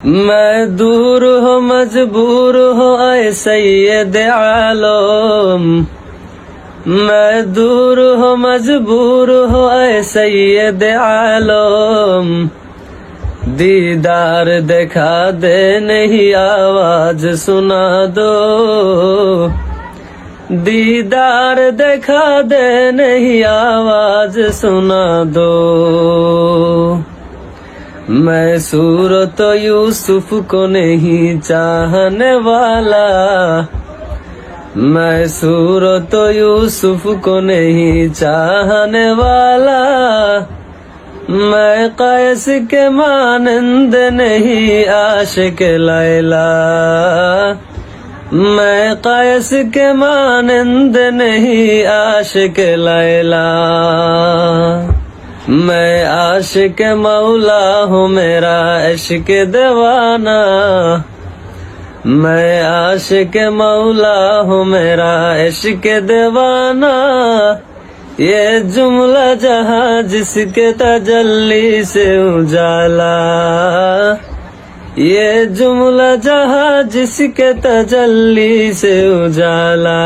मैं दूर हो मजबूर हो ऐ सैयद आलम, मैं दूर हो मजबूर हो ऐ सैयद आलम, दीदार दिखा दे नहीं आवाज सुना दो, दीदार दिखा दे नहीं आवाज सुना दो। मैं सूरत यूसुफ को नहीं चाहने वाला, मैं सूरत यूसुफ को नहीं चाहने वाला, मैं कैस के मानंद नहीं आशिक लैला, मैं कैस के मानंद नहीं आशिक लैला। मैं आशिक मौला हूँ मेरा इश्क दीवाना, मैं आशिक मौला हूँ मेरा इश्क दीवाना। ये जुमला जहाँ जिसके तजल्ली से उजाला, ये जुमला जहाँ जिसके तजल्ली से उजाला।